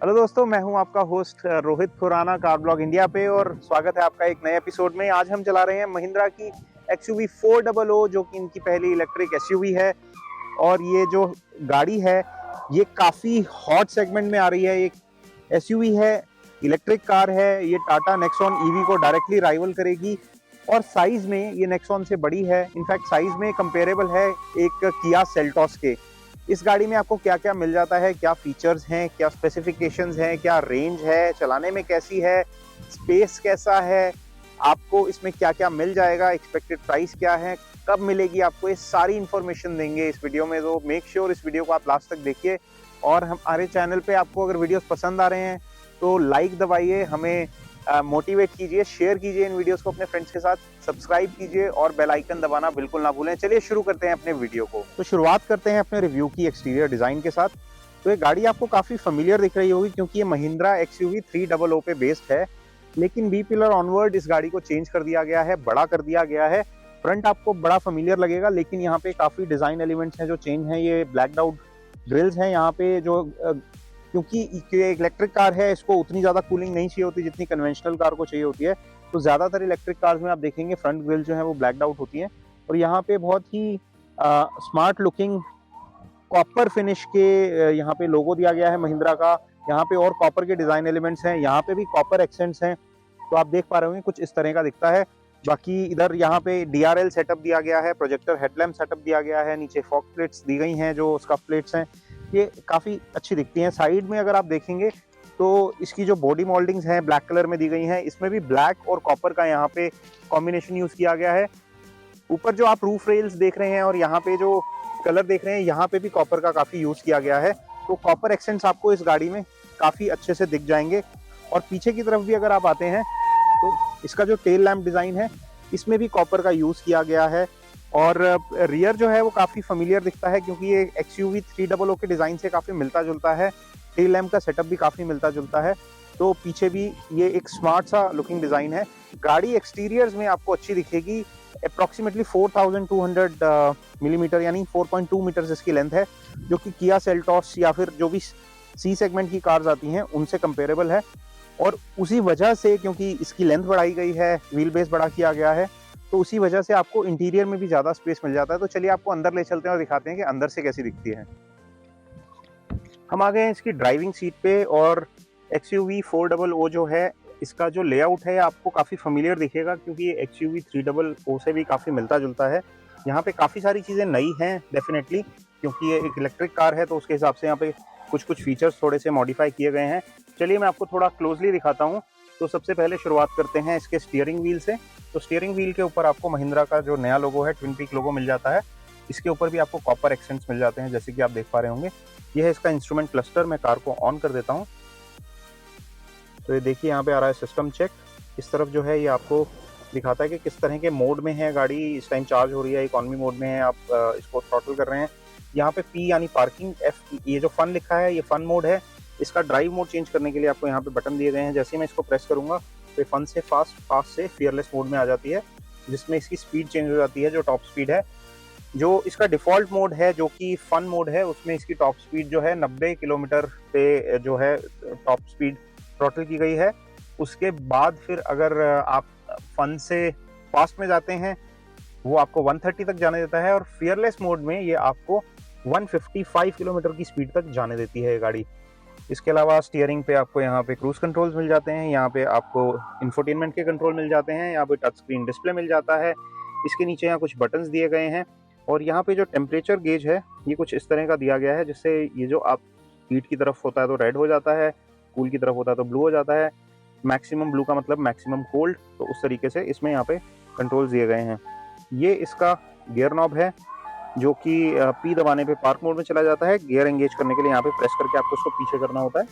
Hello दोस्तों, मैं हूं आपका host Rohit Khurana car blog India पे और स्वागत है आपका एक नए एपिसोड में। आज हम चला रहे हैं महिंद्रा की XUV 400 जो कि इनकी पहली इलेक्ट्रिक SUV है। और ये जो गाड़ी है ये काफ़ी हॉट सेगमेंट में आ रही है। एक SUV है, इलेक्ट्रिक कार है, ये टाटा नेक्सॉन EV को डायरेक्टली राइवल करेगी और साइज में ये नेक्सॉन से बड़ी है। इनफैक्ट साइज में कंपेरेबल है एक किया सेल्टॉस के। इस गाड़ी में आपको क्या क्या मिल जाता है, क्या फीचर्स हैं, क्या स्पेसिफिकेशंस हैं, क्या रेंज है, चलाने में कैसी है, स्पेस कैसा है, आपको इसमें क्या क्या मिल जाएगा, एक्सपेक्टेड प्राइस क्या है, कब मिलेगी, आपको ये सारी इन्फॉर्मेशन देंगे इस वीडियो में। तो मेक श्योर इस वीडियो को आप लास्ट तक देखिए। और हमारे चैनल पे आपको अगर वीडियोस पसंद आ रहे हैं तो लाइक दबाइए, हमें मोटिवेट कीजिए, शेयर कीजिए इन वीडियोस को अपने फ्रेंड्स के साथ, सब्सक्राइब कीजिए और बेल आइकन दबाना बिल्कुल ना भूलें। चलिए शुरू करते हैं अपने वीडियो को। तो शुरुआत करते हैं अपने रिव्यू की एक्सटीरियर डिजाइन के साथ। तो ये गाड़ी आपको काफी फेमिलियर दिख रही होगी क्योंकि ये महिंद्रा XUV 300 पे बेस्ड है, लेकिन बी पिलर ऑनवर्ड इस गाड़ी को चेंज कर दिया गया है, बड़ा कर दिया गया है। फ्रंट आपको बड़ा फेमिलियर लगेगा, लेकिन यहाँ पे काफी डिजाइन एलिमेंट्स हैं जो चेंज हैं। ये ब्लैक आउट ग्रिल्स हैं यहाँ पे, जो क्योंकि इलेक्ट्रिक कार है इसको उतनी ज़्यादा कूलिंग नहीं चाहिए होती जितनी कन्वेंशनल कार को चाहिए होती है। तो ज़्यादातर इलेक्ट्रिक कार्स में आप देखेंगे फ्रंट ग्रिल जो है वो ब्लैकड आउट होती हैं। और यहाँ पे बहुत ही स्मार्ट लुकिंग कॉपर फिनिश के यहाँ पे लोगो दिया गया है महिंद्रा का। यहाँ पे और कॉपर के डिज़ाइन एलिमेंट्स हैं, यहाँ पे भी कॉपर एक्सेंट्स हैं। तो आप देख पा रहे होंगे कुछ इस तरह का दिखता है। बाकी इधर यहाँ पे DRL सेटअप दिया गया है, प्रोजेक्टर हेडलैम्प सेटअप दिया गया है, नीचे फॉग प्लेट्स दी गई हैं जो स्कफ प्लेट्स हैं, ये काफ़ी अच्छी दिखती हैं। साइड में अगर आप देखेंगे तो इसकी जो बॉडी मोल्डिंग्स हैं ब्लैक कलर में दी गई हैं, इसमें भी ब्लैक और कॉपर का यहाँ पे कॉम्बिनेशन यूज़ किया गया है। ऊपर जो आप रूफ रेल्स देख रहे हैं और यहाँ पे जो कलर देख रहे हैं, यहाँ पे भी कॉपर का काफ़ी यूज़ किया गया है। तो कॉपर एक्सेंट्स आपको इस गाड़ी में काफ़ी अच्छे से दिख जाएंगे। और पीछे की तरफ भी अगर आप आते हैं तो इसका जो टेल लैम्प डिज़ाइन है इसमें भी कॉपर का यूज़ किया गया है। और रियर जो है वो काफ़ी फेमिलियर दिखता है क्योंकि ये XUV 300 के डिज़ाइन से काफ़ी मिलता जुलता है। टेल लैम्प का सेटअप भी काफ़ी मिलता जुलता है। तो पीछे भी ये एक स्मार्ट सा लुकिंग डिज़ाइन है। गाड़ी एक्सटीरियर्स में आपको अच्छी दिखेगी। अप्रॉक्सीमेटली 4200 मिलीमीटर यानी 4.2 मीटर्स इसकी लेंथ है, जो कि किया सेल्टॉस या फिर जो भी C सेगमेंट की कार्स आती हैं उनसे कंपेरेबल है। और उसी वजह से, क्योंकि इसकी लेंथ बढ़ाई गई है, व्हील बेस बड़ा किया गया है, तो उसी वजह से आपको इंटीरियर में भी ज़्यादा स्पेस मिल जाता है। तो चलिए आपको अंदर ले चलते हैं और दिखाते हैं कि अंदर से कैसी दिखती है। हम आ गए हैं इसकी ड्राइविंग सीट पे और XUV 400 जो है इसका जो लेआउट है आपको काफ़ी फेमिलियर दिखेगा क्योंकि ये XUV 300 से भी काफ़ी मिलता जुलता है। यहाँ पे काफ़ी सारी चीज़ें नई हैं डेफिनेटली, क्योंकि ये एक इलेक्ट्रिक कार है तो उसके हिसाब से यहाँ पे कुछ कुछ फीचर्स थोड़े से मॉडिफाई किए गए हैं। चलिए मैं आपको थोड़ा क्लोजली दिखाता हूँ। तो सबसे पहले शुरुआत करते हैं इसके स्टीयरिंग व्हील से। तो स्टीयरिंग व्हील के ऊपर आपको महिंद्रा का जो नया लोगो है, ट्विन पीक लोगो मिल जाता है। इसके ऊपर भी आपको कॉपर एक्सेंट्स मिल जाते हैं जैसे कि आप देख पा रहे होंगे। यह है इसका इंस्ट्रूमेंट क्लस्टर। मैं कार को ऑन कर देता हूँ तो ये देखिए यहाँ पे आ रहा है सिस्टम चेक। इस तरफ जो है ये आपको दिखाता है कि किस तरह के मोड में है गाड़ी। इस टाइम चार्ज हो रही है, इकोनॉमी मोड में है, आप इसको थ्रॉटल कर रहे हैं। यहाँ पे P यानी पार्किंग, F ये जो फन लिखा है ये फन मोड है। इसका ड्राइव मोड चेंज करने के लिए आपको यहाँ पे बटन दिए गए हैं। जैसे ही मैं इसको प्रेस करूंगा तो फन से फास्ट से फियरलेस मोड में आ जाती है, जिसमें इसकी स्पीड चेंज हो जाती है जो टॉप स्पीड है। जो इसका डिफ़ॉल्ट मोड है जो कि फन मोड है, उसमें इसकी टॉप स्पीड जो है 90 किलोमीटर पे जो है टॉप स्पीड थ्रॉटल की गई है। उसके बाद फिर अगर आप फन से फास्ट में जाते हैं वो आपको 130 तक जाने देता है और फियरलेस मोड में ये आपको 155 किलोमीटर की स्पीड तक जाने देती है गाड़ी। इसके अलावा स्टीयरिंग पे आपको यहाँ पे क्रूज कंट्रोल्स मिल जाते हैं, यहाँ पे आपको इंफोटेनमेंट के कंट्रोल मिल जाते हैं, यहाँ पे टच स्क्रीन डिस्प्ले मिल जाता है। इसके नीचे यहाँ कुछ बटन्स दिए गए हैं और यहाँ पे जो टेम्परेचर गेज है ये कुछ इस तरह का दिया गया है, जिससे ये जो आप हीट की तरफ होता है तो रेड हो जाता है, कूल की तरफ होता है तो ब्लू हो जाता है। मैक्सिमम ब्लू का मतलब मैक्सिमम कोल्ड, तो उस तरीके से इसमें यहाँ पे कंट्रोल्स दिए गए हैं। ये इसका गियर नॉब है जो कि P दबाने पे पार्क मोड में चला जाता है। गियर एंगेज करने के लिए यहाँ पे प्रेस करके आपको उसको पीछे करना होता है।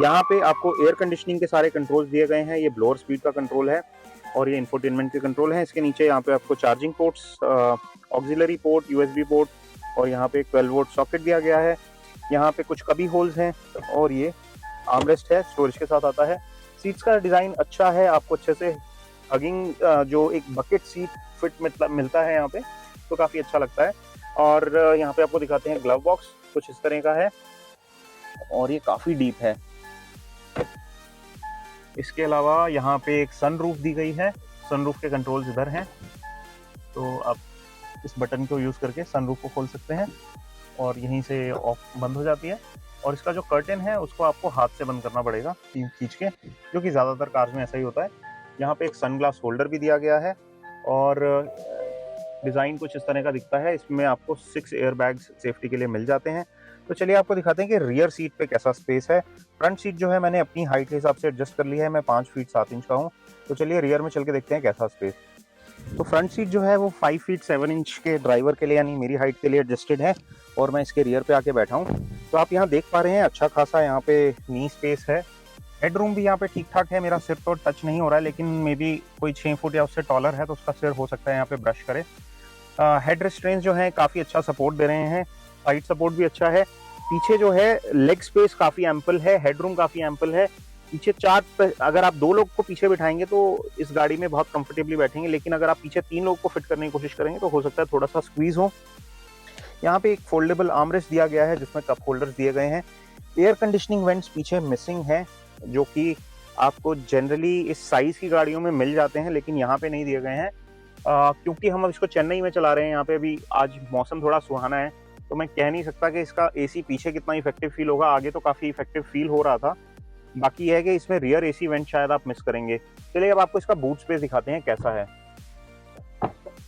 यहाँ पे आपको एयर कंडीशनिंग के सारे कंट्रोल्स दिए गए हैं। ये ब्लोअर स्पीड का कंट्रोल है और ये इंफोटेनमेंट के कंट्रोल है। इसके नीचे यहाँ पे आपको charging ports, auxiliary port, USB port और यहाँ पे 12 वोल्ट सॉकेट दिया गया है। यहाँ पे कुछ कभी होल्स हैं और ये आर्मरेस्ट है, स्टोरेज के साथ आता है। सीट्स का डिज़ाइन अच्छा है, आपको अच्छे से हगिंग जो एक बकेट सीट फिट मिलता है यहाँ पे, तो काफ़ी अच्छा लगता है। और यहाँ पे आपको दिखाते हैं ग्लव बॉक्स कुछ इस तरह का है और ये काफ़ी डीप है। इसके अलावा यहाँ पे एक सनरूफ दी गई है, सनरूफ के कंट्रोल्स इधर हैं, तो आप इस बटन को यूज़ करके सनरूफ को खोल सकते हैं और यहीं से ऑफ बंद हो जाती है। और इसका जो कर्टेन है उसको आपको हाथ से बंद करना पड़ेगा खींच के, जो कि ज़्यादातर कार्स में ऐसा ही होता है। यहाँ पे एक सनग्लास होल्डर भी दिया गया है और डिज़ाइन कुछ इस तरह का दिखता है। इसमें आपको 6 एयर बैग्स सेफ्टी के लिए मिल जाते हैं। तो चलिए आपको दिखाते हैं कि रियर सीट पे कैसा स्पेस है। फ्रंट सीट जो है मैंने अपनी हाइट के हिसाब से एडजस्ट कर लिया है, मैं 5 फीट 7 इंच का हूँ। तो चलिए रियर में चल के देखते हैं कैसा स्पेस। तो फ्रंट सीट जो है वो 5 फीट 7 इंच के ड्राइवर के लिए यानी मेरी हाइट के लिए एडजस्टेड है और मैं इसके रियर पे आके बैठा हूँ। तो आप यहाँ देख पा रहे हैं अच्छा खासा यहाँ पे नी स्पेस है। हेडरूम भी यहाँ पे ठीक ठाक है, मेरा सिर तो टच नहीं हो रहा है, लेकिन मे बी कोई 6 फुट या उससे टॉलर है तो उसका सिर हो सकता है यहाँ पे ब्रश करे। हेड रेस्ट्रेंट्स जो हैं काफ़ी अच्छा सपोर्ट दे रहे हैं, साइड सपोर्ट भी अच्छा है। पीछे जो है लेग स्पेस काफ़ी एम्पल है, हेडरूम काफ़ी एम्पल है। पीछे अगर आप 2 लोग को पीछे बिठाएंगे तो इस गाड़ी में बहुत कंफर्टेबली बैठेंगे, लेकिन अगर आप पीछे 3 लोग को फिट करने की कोशिश करेंगे तो हो सकता है थोड़ा सा स्क्वीज हो। यहाँ पे एक फोल्डेबल आर्मरेस्ट दिया गया है जिसमें कप होल्डर्स दिए गए हैं। एयर कंडीशनिंग वेंट्स पीछे मिसिंग है, जो कि आपको जनरली इस साइज की गाड़ियों में मिल जाते हैं, लेकिन यहाँ पे नहीं दिए गए हैं। क्योंकि हम अब इसको चेन्नई में चला रहे हैं, यहाँ पे अभी आज मौसम थोड़ा सुहाना है, तो मैं कह नहीं सकता कि इसका एसी पीछे कितना इफेक्टिव फील होगा। आगे तो काफ़ी इफेक्टिव फील हो रहा था, बाकी यह है कि इसमें रियर एसी वेंट शायद आप मिस करेंगे। चलिए अब आपको इसका बूट स्पेस दिखाते हैं कैसा है।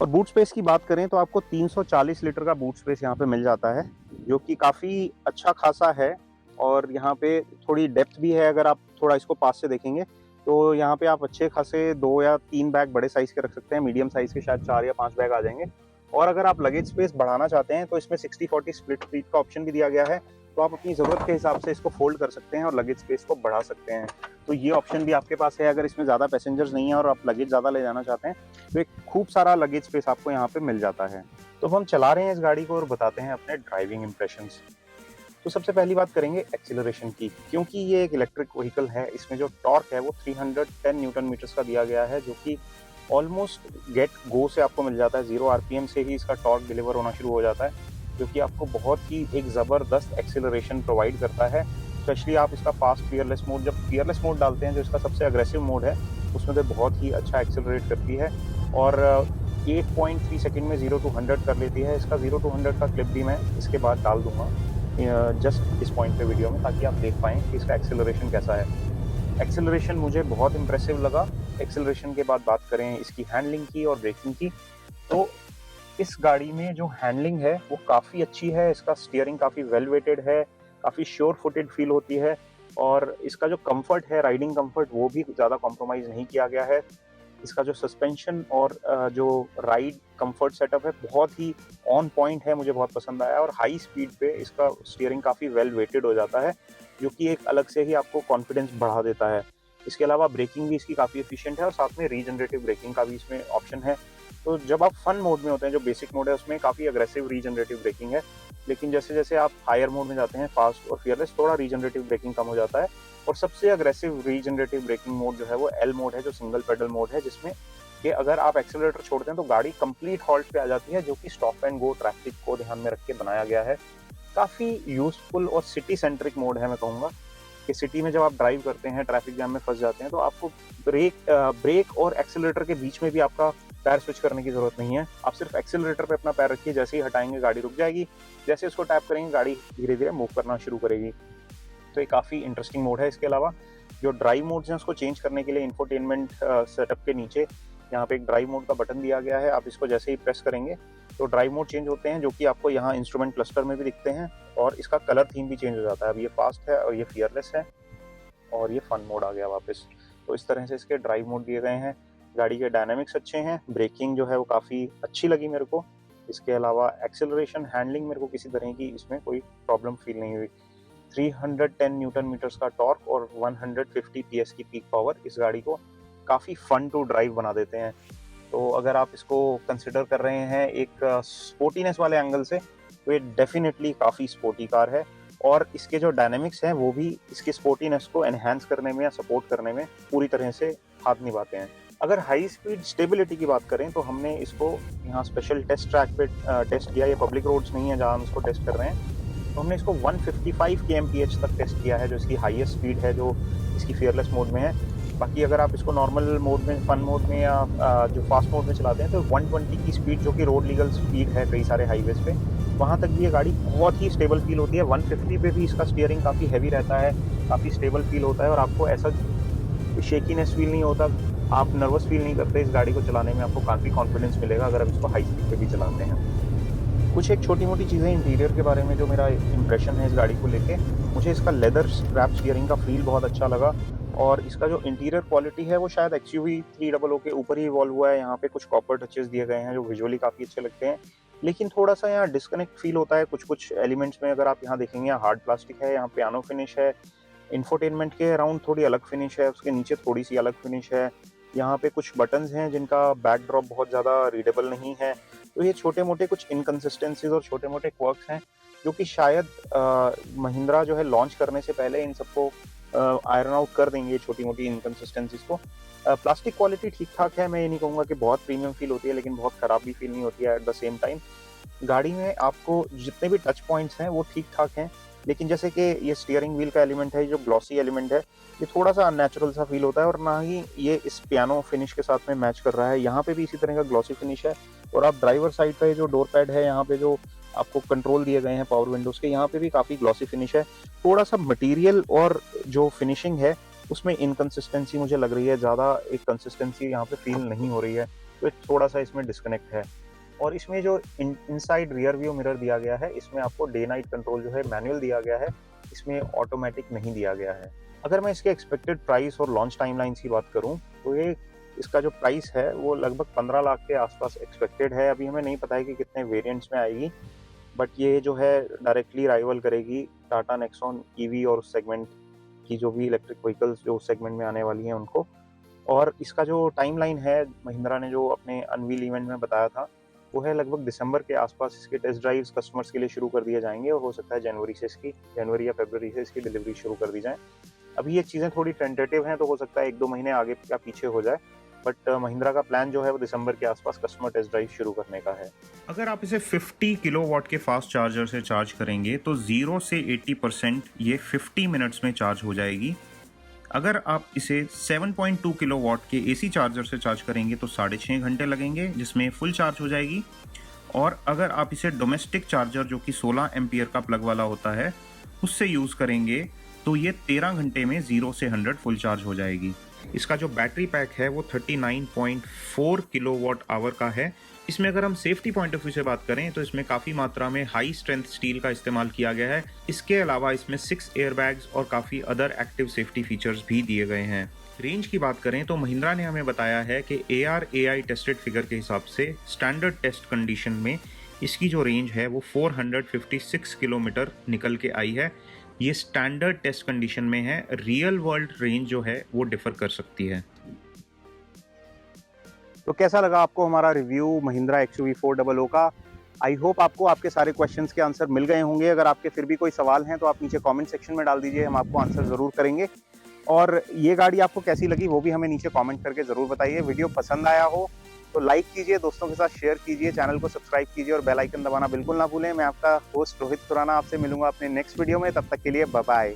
और बूट स्पेस की बात करें तो आपको 340 लीटर का बूट स्पेस यहाँ पे मिल जाता है, जो कि काफ़ी अच्छा खासा है। और यहाँ पे थोड़ी डेप्थ भी है, अगर आप थोड़ा इसको पास से देखेंगे तो यहाँ पे आप अच्छे खासे 2 या 3 बैग बड़े साइज के रख सकते हैं, मीडियम साइज के शायद 4 या 5 बैग आ जाएंगे। और अगर आप लगेज स्पेस बढ़ाना चाहते हैं तो इसमें 60-40 स्प्लिट सीट का ऑप्शन भी दिया गया है, तो आप अपनी ज़रूरत के हिसाब से इसको फोल्ड कर सकते हैं और लगेज स्पेस को बढ़ा सकते हैं। तो ये ऑप्शन भी आपके पास है अगर इसमें ज़्यादा पैसेंजर्स नहीं है और आप लगेज ज़्यादा ले जाना चाहते हैं, तो एक खूब सारा लगेज स्पेस आपको यहाँ पे मिल जाता है। तो हम चला रहे हैं इस गाड़ी को और बताते हैं अपने ड्राइविंग इंप्रेशंस। तो सबसे पहली बात करेंगे एक्सीलरेशन की, क्योंकि ये एक इलेक्ट्रिक व्हीकल है। इसमें जो टॉर्क है वो 310 न्यूटन मीटर्स का दिया गया है, जो कि ऑलमोस्ट गेट गो से आपको मिल जाता है। 0 आरपीएम से ही इसका टॉर्क डिलीवर होना शुरू हो जाता है, जो कि आपको बहुत ही एक ज़बरदस्त एक्सीलरेशन प्रोवाइड करता है। स्पेशली आप इसका फास्ट फीयरलेस मोड, जब फीयरलेस मोड डालते हैं जो इसका सबसे अग्रेसिव मोड है, उसमें तो बहुत ही अच्छा एक्सीलरेट करती है और 8.3 सेकंड में 0 to 100 कर लेती है। इसका 0 to 100 का क्लिप भी मैं इसके बाद डाल दूंगा जस्ट इस पॉइंट पे वीडियो में, ताकि आप देख पाएँ कि इसका एक्सीलरेशन कैसा है। एक्सीलरेशन मुझे बहुत इंप्रेसिव लगा। एक्सीलरेशन के बाद बात करें इसकी हैंडलिंग की और ब्रेकिंग की, तो इस गाड़ी में जो हैंडलिंग है वो काफ़ी अच्छी है। इसका स्टीयरिंग काफ़ी वेल वेटेड है, काफ़ी श्योर फुटेड फील होती है और इसका जो कंफर्ट है, राइडिंग कंफर्ट, वो भी ज़्यादा कॉम्प्रोमाइज़ नहीं किया गया है। इसका जो सस्पेंशन और जो राइड कंफर्ट सेटअप है बहुत ही ऑन पॉइंट है, मुझे बहुत पसंद आया। और हाई स्पीड पे इसका स्टीयरिंग काफ़ी वेल वेटेड हो जाता है, जो कि एक अलग से ही आपको कॉन्फिडेंस बढ़ा देता है। इसके अलावा ब्रेकिंग भी इसकी काफ़ी एफिशिएंट है और साथ में रीजनरेटिव ब्रेकिंग का भी इसमें ऑप्शन है। तो जब आप फन मोड में होते हैं, जो बेसिक मोड है, उसमें काफ़ी अग्रेसिव रीजनरेटिव ब्रेकिंग है, लेकिन जैसे जैसे आप हायर मोड में जाते हैं, फास्ट और फियरलेस, थोड़ा रीजनरेटिव ब्रेकिंग कम हो जाता है। और सबसे अग्रेसिव रीजनरेटिव ब्रेकिंग मोड जो है वो एल मोड है, जो सिंगल पेडल मोड है, जिसमें कि अगर आप एक्सेलरेटर छोड़ते हैं तो गाड़ी कंप्लीट हॉल्ट पे आ जाती है, जो कि स्टॉप एंड गो ट्रैफिक को ध्यान में रख के बनाया गया है। काफ़ी यूजफुल और सिटी सेंट्रिक मोड है, मैं कहूँगा कि सिटी में जब आप ड्राइव करते हैं, ट्रैफिक जैम में फंस जाते हैं, तो आपको ब्रेक और एक्सेलरेटर के बीच में भी आपका पैर स्विच करने की जरूरत नहीं है। आप सिर्फ एक्सेलरेटर पे अपना पैर रखिए, जैसे ही हटाएंगे गाड़ी रुक जाएगी, जैसे उसको टैप करेंगे गाड़ी धीरे धीरे मूव करना शुरू करेगी। तो ये काफ़ी इंटरेस्टिंग मोड है। इसके अलावा जो ड्राइव मोड्स हैं उसको चेंज करने के लिए इंफोटेनमेंट सेटअप के नीचे यहाँ पे एक ड्राइव मोड का बटन दिया गया है। आप इसको जैसे ही प्रेस करेंगे तो ड्राइव मोड चेंज होते हैं, जो कि आपको यहाँ इंस्ट्रूमेंट क्लस्टर में भी दिखते हैं, और इसका कलर थीम भी चेंज हो जाता है। अब ये फास्ट है और ये फियरलेस है और ये फन मोड आ गया वापस। तो इस तरह से इसके ड्राइव मोड दिए गए हैं। गाड़ी के डायनामिक्स अच्छे हैं, ब्रेकिंग जो है वो काफ़ी अच्छी लगी मेरे को। इसके अलावा एक्सेलरेशन, हैंडलिंग, मेरे को किसी तरह की इसमें कोई प्रॉब्लम फील नहीं हुई। 310 न्यूटन मीटर्स का टॉर्क और 150 पीएस की पीक पावर इस गाड़ी को काफ़ी फन टू ड्राइव बना देते हैं। तो अगर आप इसको कंसिडर कर रहे हैं एक स्पोर्टीनेस वाले एंगल से, तो ये डेफिनेटली काफ़ी स्पोर्टी कार है। और इसके जो डायनेमिक्स हैं वो भी इसकी स्पोर्टीनेस को एनहांस करने में या सपोर्ट करने में पूरी तरह से हाथ निभाते हैं। अगर हाई स्पीड स्टेबिलिटी की बात करें तो हमने इसको यहाँ स्पेशल टेस्ट ट्रैक पे टेस्ट किया। ये पब्लिक रोड्स नहीं है जहाँ हम इसको टेस्ट कर रहे हैं, तो हमने इसको 155 kmph तक टेस्ट किया है, जो इसकी हाईएस्ट स्पीड है, जो इसकी फियरलेस मोड में है। बाकी अगर आप इसको नॉर्मल मोड में, फन मोड में या जो फास्ट मोड में चलाते हैं तो 120 की स्पीड, जो कि रोड लीगल स्पीड है कई सारे हाईवेज पे, वहाँ तक भी ये गाड़ी बहुत ही स्टेबल फील होती है। 150 पे भी इसका स्टीयरिंग काफ़ी हैवी रहता है, काफ़ी स्टेबल फील होता है और आपको ऐसा शेकीनेस फील नहीं होता, आप नर्वस फील नहीं करते। इस गाड़ी को चलाने में आपको काफ़ी कॉन्फिडेंस मिलेगा अगर आप इसको हाई स्पीड पे भी चलाते हैं। कुछ एक छोटी-मोटी चीज़ें इंटीरियर के बारे में जो मेरा इंप्रेशन है इस गाड़ी को लेके, मुझे इसका लेदर स्ट्रैप स्टीयरिंग का फ़ील बहुत अच्छा लगा और इसका जो इंटीरियर क्वालिटी है वो शायद एक्सयूवी 300 के ऊपर ही इवॉल्व हुआ है। यहाँ पे कुछ कॉपर टचेस दिए गए हैं जो विजुअली काफ़ी अच्छे लगते हैं, लेकिन थोड़ा-सा यहाँ डिस्कनेक्ट फ़ील होता है कुछ-कुछ एलिमेंट्स में। अगर आप यहाँ देखेंगे, हार्ड प्लास्टिक है, यहाँ पियानो फिनिश है, इंफोटेनमेंट के अराउंड थोड़ी अलग फिनिश है, उसके नीचे थोड़ी-सी अलग फिनिश है। यहाँ पे कुछ बटन्स हैं जिनका बैकड्रॉप बहुत ज़्यादा रीडेबल नहीं है। तो ये छोटे-मोटे कुछ इनकंसिस्टेंसीज़ और छोटे-मोटे क्वर्क्स हैं जो कि शायद महिंद्रा जो है लॉन्च करने से पहले इन सबको आयरन आउट कर देंगे, छोटी-मोटी इनकंसिस्टेंसीज़ को। प्लास्टिक क्वालिटी ठीक-ठाक है, मैं ये नहीं कहूँगा कि बहुत प्रीमियम फ़ील होती है, लेकिन बहुत ख़राब भी फ़ील नहीं होती है एट द सेम टाइम। गाड़ी में आपको जितने भी टच पॉइंट्स हैं वो ठीक-ठाक हैं, लेकिन जैसे कि ये स्टीयरिंग व्हील का एलिमेंट है, जो ग्लॉसी एलिमेंट है, ये थोड़ा-सा अननेचुरल सा फ़ील होता है और ना ही ये इस पियानो फिनिश के साथ में मैच कर रहा है। यहाँ पे भी इसी तरह का ग्लॉसी फिनिश है और आप ड्राइवर साइड का ये जो डोर पैड है, यहाँ पे जो आपको कंट्रोल दिए गए हैं पावर विंडोज़ के, यहाँ पे भी काफ़ी ग्लॉसी फिनिश है। थोड़ा-सा मटेरियल और जो फिनिशिंग है, उसमें इनकंसिस्टेंसी मुझे लग रही है, ज़्यादा एक कंसिस्टेंसी यहाँ पे फ़ील नहीं हो रही है, तो थोड़ा-सा इसमें डिस्कनेक्ट है। और इसमें जो इनसाइड रियर व्यू मिरर दिया गया है, इसमें आपको डे नाइट कंट्रोल जो है मैनुअल दिया गया है, इसमें ऑटोमेटिक नहीं दिया गया है। अगर मैं इसके एक्सपेक्टेड प्राइस और लॉन्च टाइमलाइंस की बात करूं तो ये इसका जो प्राइस है वो लगभग 15 लाख के आसपास एक्सपेक्टेड है। अभी हमें नहीं पता है कि कितने वेरिएंट्स में आएगी, बट ये जो है डायरेक्टली राइवल करेगी टाटा नेक्सॉन ईवी और उस सेगमेंट की जो भी इलेक्ट्रिक व्हीकल्स जो उस सेगमेंट में आने वाली हैं उनको। और इसका जो टाइमलाइन है, महिंद्रा ने जो अपने अनवील इवेंट में बताया था, वो है लगभग दिसंबर के आसपास इसके टेस्ट ड्राइव्स कस्टमर्स के लिए शुरू कर दिए जाएंगे और हो सकता है जनवरी या फरवरी से इसकी डिलीवरी शुरू कर दी जाए। अभी ये चीज़ें थोड़ी टेंटेटिव हैं, तो हो सकता है 1-2 महीने आगे या पीछे हो जाए, बट महिंद्रा का प्लान जो है वो दिसंबर के आसपास कस्टमर टेस्ट ड्राइव शुरू करने का है। अगर आप इसे 50 किलोवाट के फास्ट चार्जर से चार्ज करेंगे तो 0 से 80% ये 50 मिनट्स में चार्ज हो जाएगी। अगर आप इसे 7.2 किलोवाट के एसी चार्जर से चार्ज करेंगे तो 6.5 घंटे लगेंगे, जिसमें फुल चार्ज हो जाएगी। और अगर आप इसे डोमेस्टिक चार्जर जो कि 16 एम्पियर का प्लग वाला होता है उससे यूज़ करेंगे तो ये 13 घंटे में 0 से 100 फुल चार्ज हो जाएगी। इसका जो बैटरी पैक है वो 39.4 किलोवाट आवर का है। इसमें अगर हम सेफ्टी पॉइंट ऑफ व्यू से बात करें तो इसमें काफ़ी मात्रा में हाई स्ट्रेंथ स्टील का इस्तेमाल किया गया है। इसके अलावा इसमें 6 एयरबैग्स और काफ़ी अदर एक्टिव सेफ्टी फीचर्स भी दिए गए हैं। रेंज की बात करें तो महिंद्रा ने हमें बताया है कि ARAI टेस्टेड फिगर के हिसाब से स्टैंडर्ड टेस्ट कंडीशन में इसकी जो रेंज है वो 456 किलोमीटर निकल के आई है। ये स्टैंडर्ड टेस्ट कंडीशन में है, रियल वर्ल्ड रेंज जो है वो डिफर कर सकती है। तो कैसा लगा आपको हमारा रिव्यू महिंद्रा XUV 400 का? आई होप आपको आपके सारे क्वेश्चंस के आंसर मिल गए होंगे। अगर आपके फिर भी कोई सवाल हैं तो आप नीचे कमेंट सेक्शन में डाल दीजिए, हम आपको आंसर ज़रूर करेंगे। और ये गाड़ी आपको कैसी लगी वो भी हमें नीचे कमेंट करके ज़रूर बताइए। वीडियो पसंद आया हो तो लाइक कीजिए, दोस्तों के साथ शेयर कीजिए, चैनल को सब्सक्राइब कीजिए और बेल आइकन दबाना बिल्कुल ना भूलें। मैं आपका होस्ट रोहित खुराना आपसे मिलूंगा अपने नेक्स्ट वीडियो में, तब तक के लिए बाय बाय।